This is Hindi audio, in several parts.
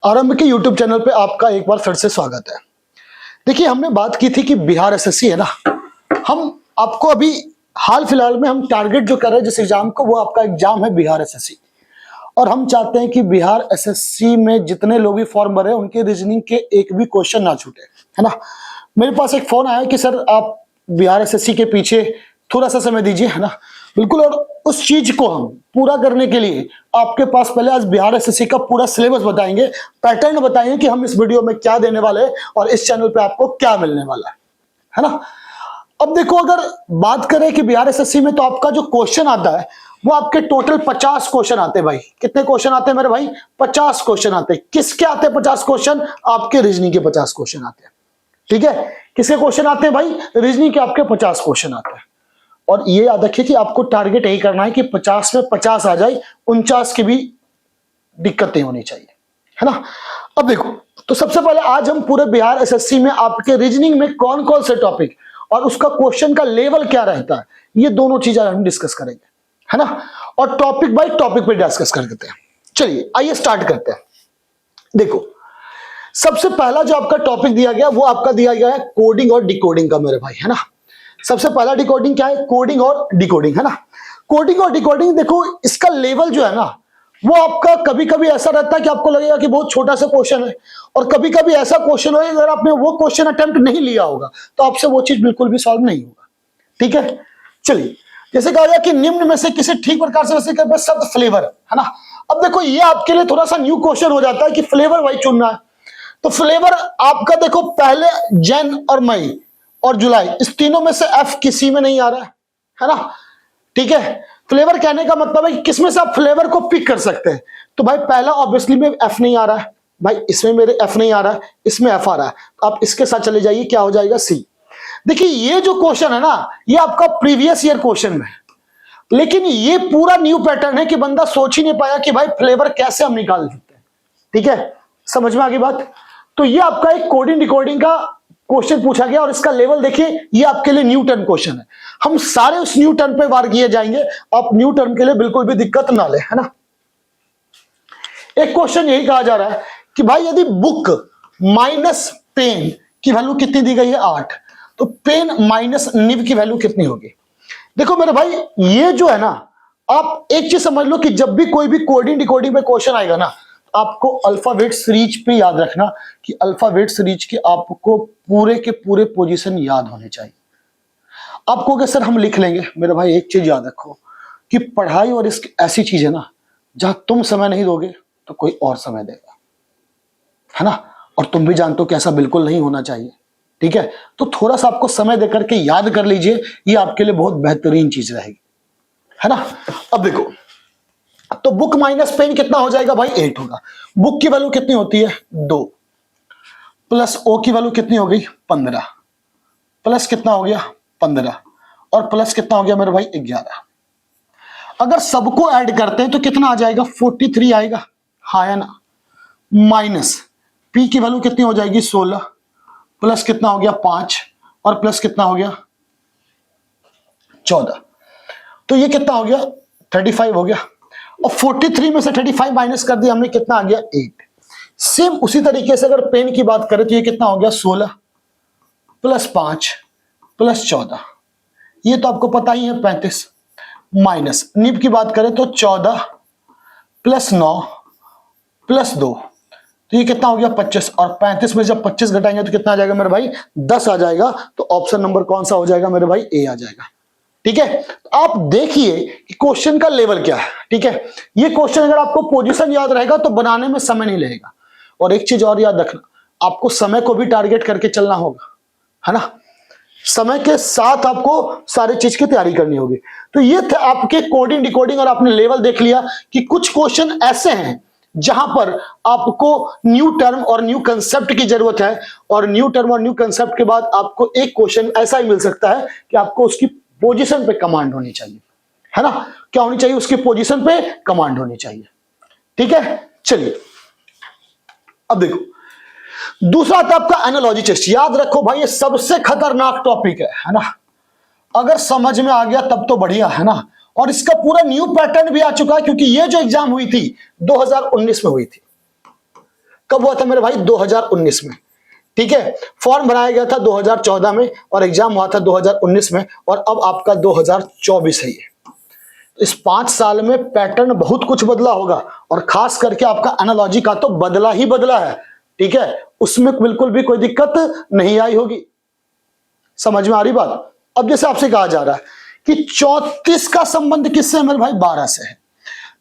आरंभ के YouTube चैनल पे आपका एक बार फिर से स्वागत है। देखिए, हमने बात की थी कि बिहार एसएससी है ना, हम आपको अभी हाल फिलहाल में हम टारगेट जो कर रहे हैं जिस एग्जाम को, वो आपका एग्जाम है बिहार एसएससी। और हम चाहते हैं कि बिहार एसएससी में जितने लोग भी फॉर्म भरे उनके रीजनिंग के एक भी क्वेश्चन ना छूटे, है ना। मेरे पास एक फोन आया कि सर आप बिहार एसएससी के पीछे थोड़ा सा समय दीजिए, है ना। बिल्कुल, और उस चीज को हम पूरा करने के लिए आपके पास पहले आज बिहार एसएससी का पूरा सिलेबस बताएंगे, पैटर्न बताएंगे कि हम इस वीडियो में क्या देने वाले हैं और इस चैनल पे आपको क्या मिलने वाला है ना। अब देखो, अगर बात करें कि बिहार एसएससी में तो आपका जो क्वेश्चन आता है वो आपके टोटल 50 क्वेश्चन आते हैं भाई। कितने क्वेश्चन आते हैं मेरे भाई? 50 क्वेश्चन आते हैं। किसके आते हैं 50 क्वेश्चन? आपके रीजनिंग के 50 क्वेश्चन आते हैं। ठीक है, किसके क्वेश्चन आते हैं भाई? रीजनिंग के आपके 50 क्वेश्चन आते हैं। और ये याद रखिए कि आपको टारगेट यही करना है कि 50 में 50 आ जाए, 49 की भी दिक्कत नहीं होनी चाहिए, है ना। अब देखो, तो सबसे पहले आज हम पूरे बिहार एसएससी में आपके रीजनिंग में कौन कौन से टॉपिक और उसका क्वेश्चन का लेवल क्या रहता है, ये दोनों चीजें हम डिस्कस करेंगे, है ना। और टॉपिक बाय टॉपिक पे डिस्कस करते हैं। चलिए आइए स्टार्ट करते हैं। देखो, सबसे पहला जो आपका टॉपिक दिया गया वो आपका दिया गया है कोडिंग और डिकोडिंग का मेरे भाई, है ना। सबसे पहला डिकोडिंग क्या है? कोडिंग और डिकोडिंग, है ना। कोडिंग और डिकोडिंग, देखो इसका लेवल जो है ना, वो आपका कभी कभी ऐसा रहता है कि आपको लगेगा कि बहुत छोटा सा क्वेश्चन है, और कभी कभी ऐसा क्वेश्चन हो अगर आपने वो क्वेश्चन अटेम्प्ट नहीं लिया होगा तो आपसे वो चीज बिल्कुल भी सॉल्व नहीं होगा। ठीक है, चलिए जैसे कहा गया कि निम्न में से किसी ठीक प्रकार से वैसे कर शब्द फ्लेवर, है ना। अब देखो, ये आपके लिए थोड़ा सा न्यू क्वेश्चन हो जाता है कि फ्लेवर भाई चुनना है। तो फ्लेवर आपका देखो, पहले जन और मई और जुलाई, इस तीनों में से एफ किसी में नहीं आ रहा है ना। ठीक है, फ्लेवर कहने का मतलब है कि किसमें से आप फ्लेवर को पिक कर सकते हैं। तो भाई पहला ऑब्वियसली में एफ नहीं आ रहा है भाई, इसमें मेरे एफ नहीं आ रहा है, इसमें एफ आ रहा है। आप इसके साथ चले जाइए, क्या हो जाएगा? सी। देखिए, ये जो क्वेश्चन है ना, ये आपका प्रीवियस ईयर क्वेश्चन में है, लेकिन ये पूरा न्यू पैटर्न है कि बंदा सोच ही नहीं पाया कि भाई फ्लेवर कैसे हम निकाल सकते हैं। ठीक है, समझ में आ गई बात? तो ये आपका एक कोडिंग डिकोडिंग का क्वेश्चन पूछा गया और इसका लेवल देखिए, ये आपके लिए न्यू टर्म क्वेश्चन है। हम सारे उस न्यू टर्म पे वार किए जाएंगे, आप न्यू टर्म के लिए बिल्कुल भी दिक्कत ना ले, है ना। एक क्वेश्चन यही कहा जा रहा है कि भाई यदि बुक माइनस पेन की वैल्यू कितनी दी गई है? 8, तो पेन माइनस निब की वैल्यू कितनी होगी? देखो मेरे भाई, ये जो है ना, आप एक चीज समझ लो कि जब भी कोई भी कोडिंग डिकोडिंग पे क्वेश्चन आएगा ना, आपको अल्फाबेट सीरीज पे याद रखना कि अल्फाबेट सीरीज के आपको पूरे के पूरे पोजीशन याद होने चाहिए। आप कहोगे सर हम लिख लेंगे, मेरे भाई एक चीज याद रखो कि पढ़ाई और इसकी ऐसी चीज है ना, जहां तुम समय नहीं दोगे तो कोई और समय देगा, है ना। और तुम भी जानते हो कि ऐसा बिल्कुल नहीं होना चाहिए। ठीक है, तो थोड़ा सा आपको समय देकर के याद कर लीजिए, ये आपके लिए बहुत बेहतरीन चीज रहेगी, है ना। अब देखो, तो बुक माइनस पेन कितना हो जाएगा भाई? 8 होगा। बुक की वैल्यू कितनी होती है? 2, प्लस ओ की वैल्यू कितनी हो गई? 15, प्लस कितना हो गया? 15, और प्लस कितना हो गया मेरे भाई? 11। अगर सबको ऐड करते हैं तो कितना आ जाएगा? 43 आएगा, हाँ या ना। माइनस पी की वैल्यू कितनी हो जाएगी? 16, प्लस कितना हो गया? 5, और प्लस कितना हो गया? 14। तो ये कितना हो गया? 35 हो गया। और 43 में से 35 माइनस कर दिया हमने, कितना आ गया? 8। सेम उसी तरीके से अगर पेन की बात करें तो ये कितना हो गया? 16 प्लस 5 प्लस 14, ये तो आपको पता ही है 35। माइनस निब की बात करें तो 14 प्लस 9 प्लस 2, तो ये कितना हो गया? 25। और 35 में जब 25 घटाएंगे तो कितना आ जाएगा मेरे भाई? 10 आ जाएगा। तो ऑप्शन नंबर कौन सा हो जाएगा मेरे भाई? ए आ जाएगा। ठीक है, तो आप देखिए कि क्वेश्चन का लेवल क्या है। ठीक है, ये क्वेश्चन अगर आपको पोजीशन याद रहेगा तो बनाने में समय नहीं लगेगा। और एक चीज और याद रखना, आपको समय को भी टारगेट करके चलना होगा, है ना। समय के साथ आपको सारी चीज की तैयारी करनी होगी। तो ये थे आपके कोडिंग डिकोडिंग, और आपने लेवल देख लिया कि कुछ क्वेश्चन ऐसे हैं जहां पर आपको न्यू टर्म और न्यू कंसेप्ट की जरूरत है, और न्यू टर्म और न्यू कंसेप्ट के बाद आपको एक क्वेश्चन ऐसा ही मिल सकता है कि आपको उसकी पोजीशन पे कमांड होनी चाहिए, है ना। क्या होनी चाहिए? उसकी पोजीशन पे कमांड होनी चाहिए। ठीक है, चलिए अब देखो, दूसरा था आपका एनालॉजी टेस्ट। याद रखो भाई, ये सबसे खतरनाक टॉपिक है ना। अगर समझ में आ गया तब तो बढ़िया, है ना। और इसका पूरा न्यू पैटर्न भी आ चुका है, क्योंकि ये जो एग्जाम हुई थी 2019 में हुई थी। कब हुआ था मेरे भाई? 2019 में। ठीक है, फॉर्म भराया गया था 2014 में और एग्जाम हुआ था 2019 में, और अब आपका 2024 है ये। इस 5 साल में पैटर्न बहुत कुछ बदला होगा, और खास करके आपका एनालॉजी का तो बदला ही बदला है। ठीक है, उसमें बिल्कुल भी कोई दिक्कत नहीं आई होगी। समझ में आ रही बात? अब जैसे आपसे कहा जा रहा है कि 34 का संबंध किससे है मेरे भाई? 12 से है।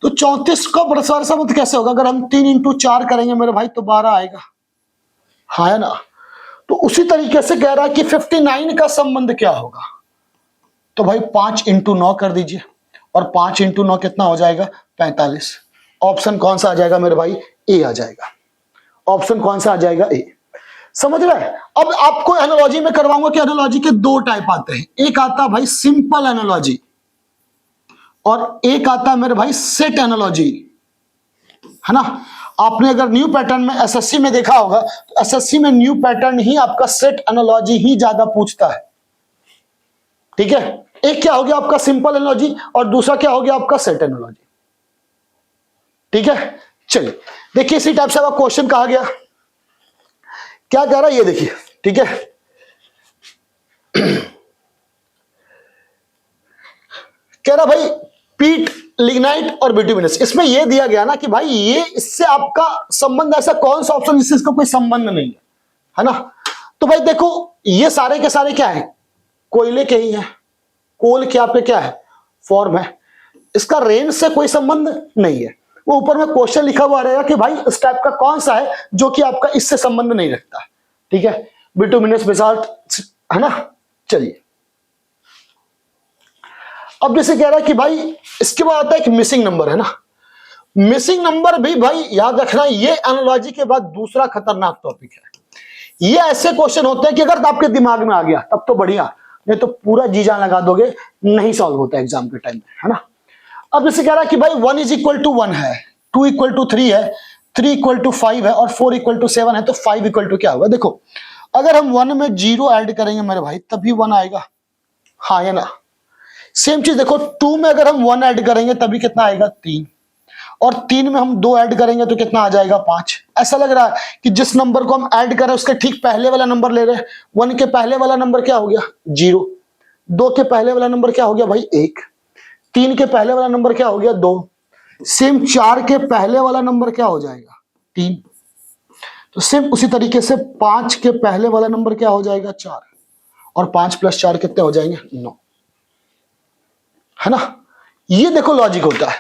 तो 34 का परस्पर संबंध कैसे होगा? अगर हम 3 इंटू 4 करेंगे मेरे भाई तो 12 आएगा, हाँ है ना। तो उसी तरीके से कह रहा है कि 59 का संबंध क्या होगा? तो भाई 5 इंटू 9 कर दीजिए, और 5 इंटू 9 कितना हो जाएगा? 45। ऑप्शन कौन सा आ जाएगा मेरे भाई? ए आ जाएगा। ऑप्शन कौन सा आ जाएगा? ए। समझ रहे हैं? अब आपको एनालॉजी में करवाऊंगा कि एनालॉजी के 2 टाइप आते हैं। एक आता है भाई सिंपल एनालॉजी, और एक आता है मेरे भाई सेट एनालॉजी, है ना। आपने अगर न्यू पैटर्न में एसएससी में देखा होगा तो एसएससी में न्यू पैटर्न ही आपका सेट एनालॉजी ही ज्यादा पूछता है। ठीक है, एक क्या हो गया आपका सिंपल एनालॉजी, और दूसरा क्या हो गया आपका सेट एनालॉजी। ठीक है, चलिए देखिए इसी टाइप से क्वेश्चन कहा गया, क्या कह रहा है ये देखिए। ठीक है, कह रहा भाई पीट, लिग्नाइट और बिटुमिनस। इसमें यह दिया गया ना कि भाई ये इससे आपका संबंध, ऐसा कौन सा ऑप्शन जिससे इसका कोई संबंध नहीं है ना। तो भाई देखो ये सारे के सारे क्या है? कोयले के ही हैं। कोल के आपके क्या है? फॉर्म है। इसका रेंज से कोई संबंध नहीं है। वो ऊपर में क्वेश्चन लिखा हुआ रहेगा कि भाई इस टाइप का कौन सा है जो कि आपका इससे संबंध नहीं रखता। ठीक है, बिटुमिनस बेसाल्ट, है ना। चलिए अब जैसे कह रहा है कि भाई इसके बाद आता है एक मिसिंग नंबर, है ना। मिसिंग नंबर भी भाई याद रखना, ये एनालॉजी के बाद दूसरा खतरनाक टॉपिक है। ये ऐसे क्वेश्चन होते हैं कि अगर आपके दिमाग में आ गया तब तो बढ़िया, नहीं तो पूरा जी जान लगा दोगे, नहीं सॉल्व होता एग्जाम के टाइम में, है ना। अब जैसे कह रहा है कि भाई 1 इज इक्वल टू 1 है, 2 इक्वल टू 3 है, 3 इक्वल टू 5 है, और 4 इक्वल टू 7 है, तो 5 इक्वल टू क्या होगा? देखो अगर हम 1 में 0 ऐड करेंगे मेरे भाई तभी 1 आएगा, हाँ है ना। सेम चीज देखो 2 में अगर हम 1 ऐड करेंगे तभी कितना आएगा? 3, और 3 में हम 2 ऐड करेंगे तो कितना आ जाएगा? 5। ऐसा लग रहा है कि जिस नंबर को हम ऐड कर रहे हैं उसके ठीक पहले वाला नंबर ले रहे हैं। 1 के पहले वाला नंबर क्या हो गया? 0। 2 के पहले वाला नंबर क्या हो गया भाई? 1। 3 के पहले वाला नंबर क्या हो गया? 2। सेम 4 के पहले वाला नंबर क्या हो जाएगा? 3। तो सेम उसी तरीके से 5 के पहले वाला नंबर क्या हो जाएगा? 4, और 5 प्लस 4 कितने हो जाएंगे? 9, है ना। ये देखो लॉजिक होता है।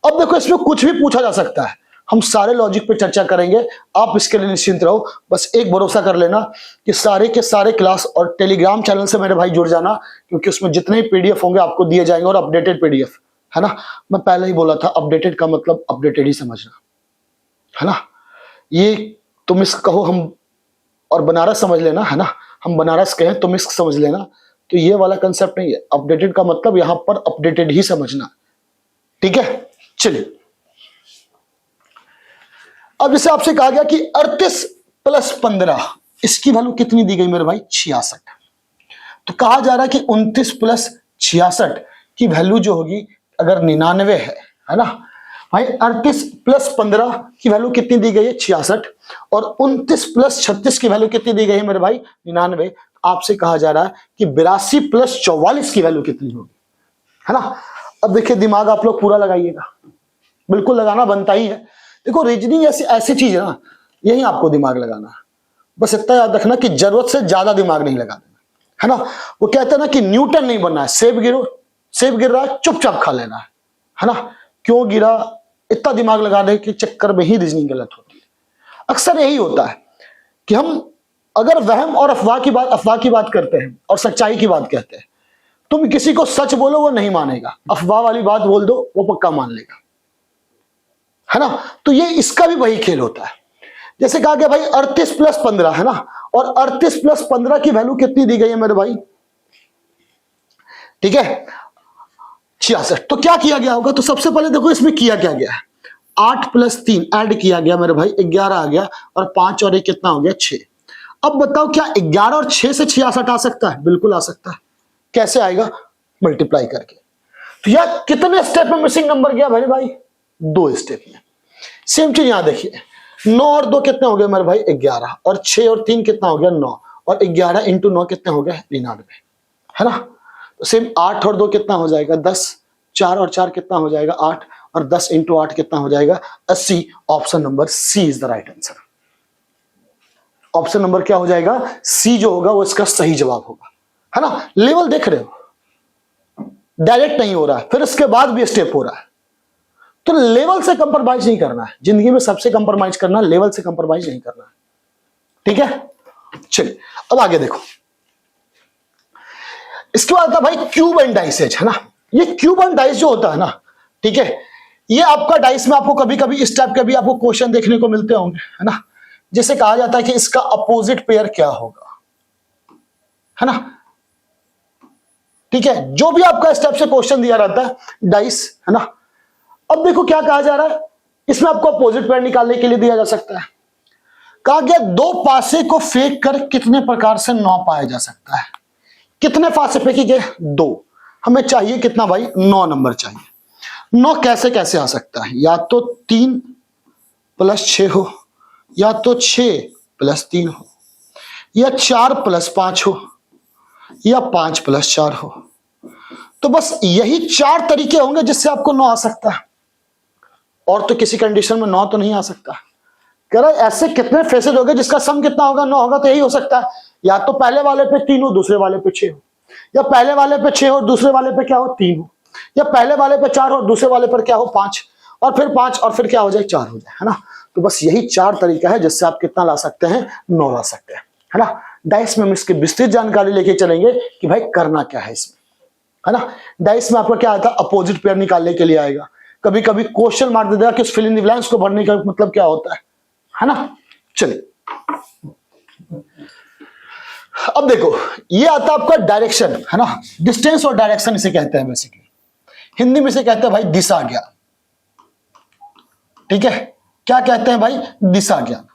अब देखो इसमें कुछ भी पूछा जा सकता है, हम सारे लॉजिक पे चर्चा करेंगे, आप इसके लिए निश्चिंत रहो। बस एक भरोसा कर लेना कि सारे के सारे क्लास और टेलीग्राम चैनल से मेरे भाई जुड़ जाना, क्योंकि उसमें जितने ही पीडीएफ होंगे आपको दिए जाएंगे, और अपडेटेड पीडीएफ, है ना। मैं पहले ही बोला था अपडेटेड का मतलब अपडेटेड ही समझना, है ना। ये तुम इस कहो हम और बनारस समझ लेना, है ना। हम बनारस कहें तुम इस समझ लेना, तो ये वाला कंसेप्ट नहीं है। अपडेटेड का मतलब यहां पर अपडेटेड ही समझना, ठीक है। चलिए अब जैसे आपसे कहा गया कि 38 प्लस 15 इसकी वैल्यू कितनी दी गई मेरे भाई? 66। तो कहा जा रहा है कि 29 प्लस 66 की वैल्यू जो होगी अगर 99 है ना भाई। 38 प्लस 15 की वैल्यू कितनी दी गई है? 66, और 29 प्लस 36 की वैल्यू कितनी दी गई है मेरे भाई? 99। आपसे कहा जा रहा है कि 82 प्लस 44 की वैल्यू कितनी होगी, है ना। अब देखिए दिमाग आप लोग पूरा लगाइएगा, बिल्कुल लगाना बनता ही है। देखो रीजनिंग ऐसी चीज है ना, यही आपको दिमाग लगाना है। बस इतना याद रखना कि जरूरत से ज्यादा दिमाग नहीं लगा देना, है ना। वो कहते हैं ना कि न्यूटन नहीं बनना है, सेब गिर रहा है चुपचाप खा लेना है ना। क्यों गिरा, इतना दिमाग लगाने के चक्कर में ही रीजनिंग गलत होती है। अक्सर यही होता है कि हम अगर वहम और अफवाह की बात करते हैं और सच्चाई की बात कहते हैं, तुम किसी को सच बोलो वो नहीं मानेगा, अफवाह वाली बात बोल दो वो पक्का मान लेगा, है ना। तो ये इसका भी वही खेल होता है। जैसे कहा गया भाई 38 प्लस 15 है ना, और 38 प्लस 15 की वैल्यू कितनी दी गई है मेरे भाई? ठीक है 66। तो क्या किया गया होगा? तो सबसे पहले देखो इसमें किया क्या गया है, 8 प्लस 3 ऐड किया गया मेरे भाई, 11 आ गया, और 5 और 1 कितना हो गया? 6। अब बताओ क्या 11 और 6 से 66 आ सकता है? बिल्कुल आ सकता है। कैसे आएगा? मल्टीप्लाई करके। तो यार कितने स्टेप में मिसिंग नंबर गया भाई? 2 स्टेप में। सेम चीज यहां देखिए, 9 और 2 कितने हो गए मेरे भाई 11, और 6 और 3 कितना हो गया 9, और 11 इंटू 9 कितने हो गए 99, है ना। तो सेम 8 और 2 कितना हो जाएगा 10, 4 और 4 कितना हो जाएगा 8, और 10 इंटू 8 कितना हो जाएगा 80। Option number C is the right answer. Option number क्या हो जाएगा, सी जो होगा वो इसका सही जवाब होगा, है ना। लेवल देख रहे हो, डायरेक्ट नहीं हो रहा है, फिर इसके बाद भी स्टेप हो रहा है, तो लेवल से कंप्रोमाइज नहीं करना है जिंदगी में, सबसे कंप्रोमाइज करना, लेवल से कंप्रोमाइज नहीं करना है, ठीक है। चलिए अब आगे देखो, इसके बाद आता भाई क्यूब एंड डाइसेज, है ना। ये क्यूब एंड डाइस जो होता है ना, ठीक है, ये आपका डाइस में आपको कभी कभी इस टाइप के भी आपको क्वेश्चन देखने को मिलते होंगे, है ना। जैसे कहा जाता है कि इसका अपोजिट पेयर क्या होगा, है ना, ठीक है। जो भी आपका इस टाइप से क्वेश्चन दिया रहता है डाइस, है ना। अब देखो क्या कहा जा रहा है, इसमें आपको अपोजिट पेयर निकालने के लिए दिया जा सकता है। कहा गया 2 पासे को फेंक कर कितने प्रकार से 9 पाया जा सकता है। कितने पासे फेंकी गए 2, हमें चाहिए कितना भाई 9 नंबर चाहिए। 9 कैसे कैसे आ सकता है, या तो 3 + 6 हो, या तो 6 + 3 हो, या 4 + 5 हो, या 5 + 4 हो। तो बस यही 4 तरीके होंगे जिससे आपको 9 आ सकता है, और तो किसी कंडीशन में 9 तो नहीं आ सकता। कह रहा है ऐसे कितने फेसेज हो गए जिसका सम कितना होगा 9 होगा, तो यही हो सकता है, या तो पहले वाले पे 3 हो, दूसरे वाले पे 6 हो, या पहले वाले पे 6 हो, दूसरे वाले पे क्या हो 3 हो, या पहले वाले पे 4 हो, दूसरे वाले पर क्या हो 5, और फिर 5 और फिर क्या हो जाए 4 हो जाए, है ना। तो बस यही 4 तरीका है जिससे आप कितना ला सकते हैं 9 ला सकते हैं, है ना। डाइस में हम इसकी विस्तृत जानकारी लेके चलेंगे कि भाई करना क्या है इसमें, है ना। डाइस में आपका क्या आता है, अपोजिट पेयर निकालने के लिए आएगा, कभी कभी क्वेश्चन मार देगा कि उस फिल इन द ब्लैंक्स को भरने का मतलब क्या होता है ना। चलिए अब देखो, ये आता है आपका डायरेक्शन, है ना। डिस्टेंस और डायरेक्शन इसे कहते हैं, बेसिकली हिंदी में इसे कहते हैं भाई दिशा ज्ञान, ठीक है। क्या कहते हैं भाई, दिशा ज्ञान।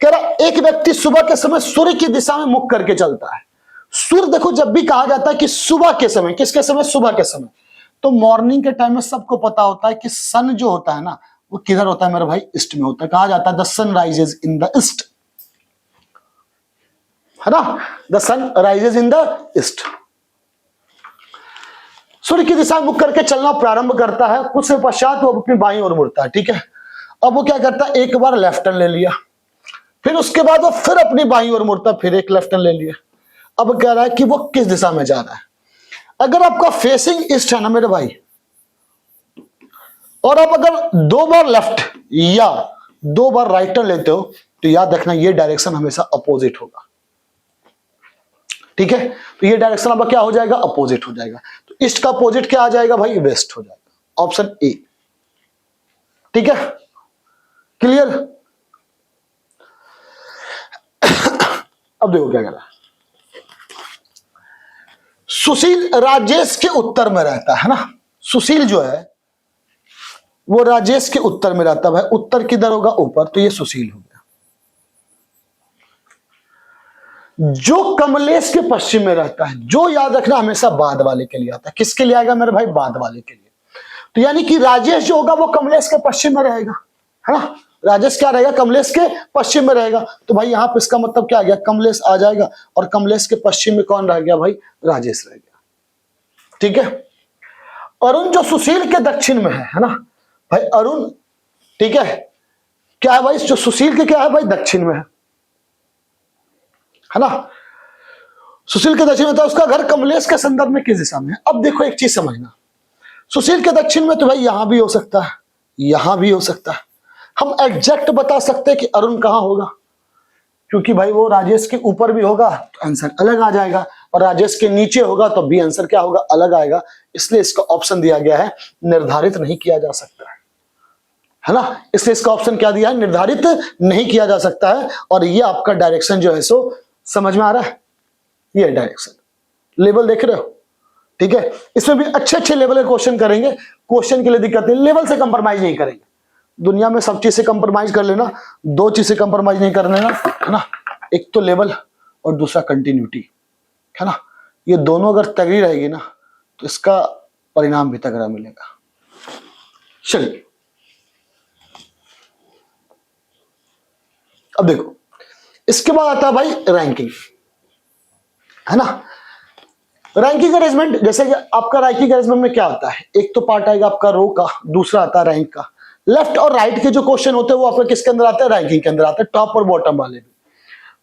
कह रहा एक व्यक्ति सुबह के समय सूर्य की दिशा में मुख करके चलता है। सूर्य देखो, जब भी कहा जाता है कि सुबह के समय, किसके समय, सुबह के समय, तो मॉर्निंग के टाइम में सबको पता होता है कि सन जो होता है ना वो किधर होता है मेरे भाई, ईस्ट में होता है। कहा जाता है the sun rises in the east, है ना, the sun rises in the east. सूर्य की दिशा मुख करके चलना प्रारंभ करता है, कुछ समय पश्चात वो अपनी बाईं ओर मुड़ता है, ठीक है। अब वो क्या करता है, एक बार लेफ्ट टर्न ले लिया, फिर उसके बाद वो फिर अपनी बाईं ओर मुड़ता है, फिर एक लेफ्ट टर्न ले लिया। अब कह रहा है कि वो किस दिशा में जा रहा है। अगर आपका फेसिंग ईस्ट है ना मेरे भाई, और आप अगर 2 बार लेफ्ट या 2 बार राइट टर्न लेते हो, तो याद रखना ये डायरेक्शन हमेशा अपोजिट होगा, ठीक है। तो ये डायरेक्शन आपका क्या हो जाएगा, अपोजिट हो जाएगा। तो ईस्ट का अपोजिट क्या आ जाएगा भाई, वेस्ट हो जाएगा, ऑप्शन ए, ठीक है। क्लियर। अब देखो क्या कह रहा है, सुशील राजेश के उत्तर में रहता है ना। सुशील जो है वो राजेश के उत्तर में रहता है भाई, उत्तर किधर होगा, ऊपर, तो ये सुशील हो गया। जो कमलेश के पश्चिम में रहता है, जो याद रखना हमेशा बाद वाले के लिए आता है, किसके लिए आएगा मेरे भाई, बाद वाले के लिए। तो यानी कि राजेश जो होगा वो कमलेश के पश्चिम में रहेगा, है ना। राजेश क्या रहेगा, कमलेश के पश्चिम में रहेगा। तो भाई यहां पर इसका मतलब क्या आ गया, कमलेश आ जाएगा, और कमलेश के पश्चिम में कौन रह गया भाई, राजेश रह गया, ठीक है। अरुण जो सुशील के दक्षिण में है ना भाई, अरुण, ठीक है, क्या है भाई, जो सुशील के क्या है भाई, दक्षिण में है ना। सुशील के दक्षिण में था, उसका घर कमलेश के संदर्भ में किस दिशा में है। अब देखो एक चीज समझना, सुशील के दक्षिण में तो भाई यहां भी हो सकता है, यहां भी हो सकता है। हम एग्जैक्ट बता सकते हैं कि अरुण कहां होगा, क्योंकि भाई वो राजेश के ऊपर भी होगा तो आंसर अलग आ जाएगा, और राजेश के नीचे होगा तो भी आंसर क्या होगा, अलग आएगा। इसलिए इसका ऑप्शन दिया गया है निर्धारित नहीं किया जा सकता है ना। इसलिए इसका ऑप्शन क्या दिया है, निर्धारित नहीं किया जा सकता है। और ये आपका डायरेक्शन जो है सो समझ में आ रहा है, ये डायरेक्शन लेवल देख रहे हो, ठीक है। इसमें भी अच्छे अच्छे लेवल के क्वेश्चन करेंगे, क्वेश्चन के लिए दिक्कत नहीं, लेवल से कंप्रोमाइज नहीं करेंगे। दुनिया में सब चीज से कंप्रोमाइज कर लेना, 2 चीज से कंप्रोमाइज नहीं कर लेना, है ना। एक तो लेवल और दूसरा कंटिन्यूटी, है ना। ये दोनों अगर तगड़ी रहेगी ना तो इसका परिणाम भी तगड़ा मिलेगा। चलिए अब देखो इसके बाद आता है भाई रैंकिंग, है ना। रैंकिंग अरेंजमेंट, जैसे कि आपका रैंकिंग अरेंजमेंट में क्या होता है, एक तो पार्ट आएगा आपका रो का, दूसरा आता है रैंक का। लेफ्ट और राइट के जो क्वेश्चन होते हैं वो आपके किसके अंदर आते हैं, रैंकिंग के अंदर आते हैं, टॉप और बॉटम वाले भी।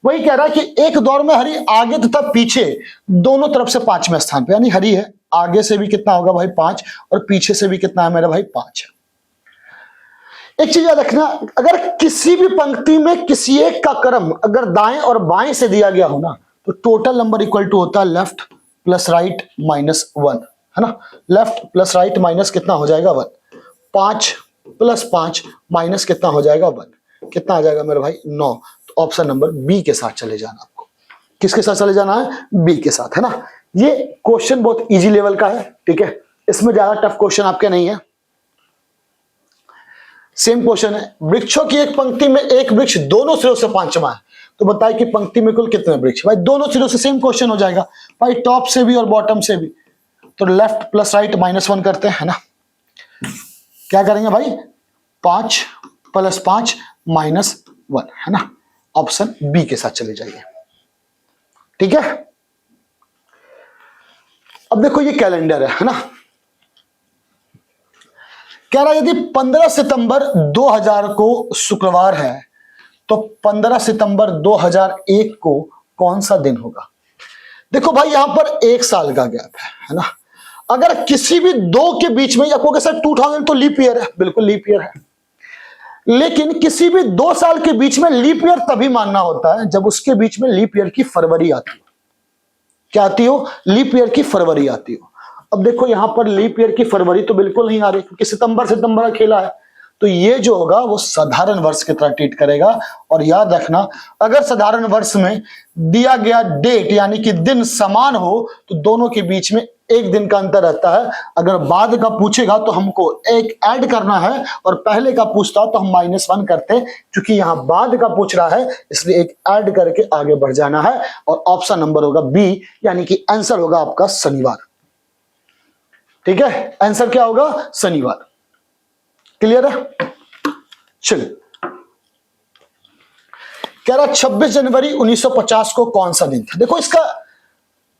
वही कह रहा है कि एक दौर में हरी आगे तथा पीछे दोनों तरफ से 5वें स्थान पे, यानी हरी है आगे से भी कितना होगा भाई 5 और पीछे से भी कितना है मेरा भाई 5 है। एक चीज याद रखना, अगर किसी भी पंक्ति में किसी एक का क्रम अगर दाएं और बाएं से दिया गया हो ना, तो टोटल नंबर इक्वल टू होता है लेफ्ट प्लस राइट माइनस 1, है ना। लेफ्ट प्लस राइट माइनस कितना हो जाएगा 1, 5 प्लस 5 माइनस कितना हो जाएगा 1, कितना आ जाएगा मेरे भाई 9। तो ऑप्शन नंबर बी के साथ चले जाना, आपको किसके साथ चले जाना है, बी के साथ, है ना। ये क्वेश्चन बहुत इजी लेवल का है, ठीक है, इसमें ज्यादा टफ क्वेश्चन आपके नहीं है। सेम क्वेश्चन है, वृक्षों की एक पंक्ति में एक वृक्ष दोनों सिरों से 5वां है, तो बताइए कि पंक्ति में कुल कितने वृक्ष, भाई दोनों सिरों से सेम क्वेश्चन हो जाएगा भाई, टॉप से भी और बॉटम से भी। तो लेफ्ट प्लस राइट माइनस 1 करते हैं, है ना। क्या करेंगे भाई 5 प्लस 5 माइनस 1, है ना। ऑप्शन बी के साथ चले जाइए, ठीक है। अब देखो ये कैलेंडर है ना, कह रहा है यदि 15 सितंबर 2000 को शुक्रवार है तो 15 सितंबर 2001 को कौन सा दिन होगा। देखो भाई यहां पर 1 साल का गैप है ना। अगर किसी भी दो के बीच में, या कहोगे सर 2000 तो लीप ईयर है, बिल्कुल लीप ईयर है, लेकिन किसी भी 2 साल के बीच में लीप ईयर तभी मानना होता है जब उसके बीच में लीप ईयर की फरवरी आती हो। क्या आती हो, लीप ईयर की फरवरी आती हो। अब देखो यहां पर लीप ईयर की फरवरी तो बिल्कुल नहीं आ रही, क्योंकि सितंबर का खेला है, तो ये जो होगा वो साधारण वर्ष की तरह ट्रीट करेगा। और याद रखना, अगर साधारण वर्ष में दिया गया डेट यानी कि दिन समान हो तो दोनों के बीच में एक दिन का अंतर रहता है। अगर बाद का पूछेगा तो हमको एक ऐड करना है, और पहले का पूछता तो हम -1 करते, क्योंकि यहां बाद का पूछ रहा है इसलिए एक ऐड करके आगे बढ़ जाना है। और ऑप्शन नंबर होगा बी, यानी कि आंसर होगा आपका शनिवार, ठीक है। आंसर क्या होगा, शनिवार। क्लियर है, चलिए। कह रहा 26 जनवरी 1950 को कौन सा दिन था। देखो इसका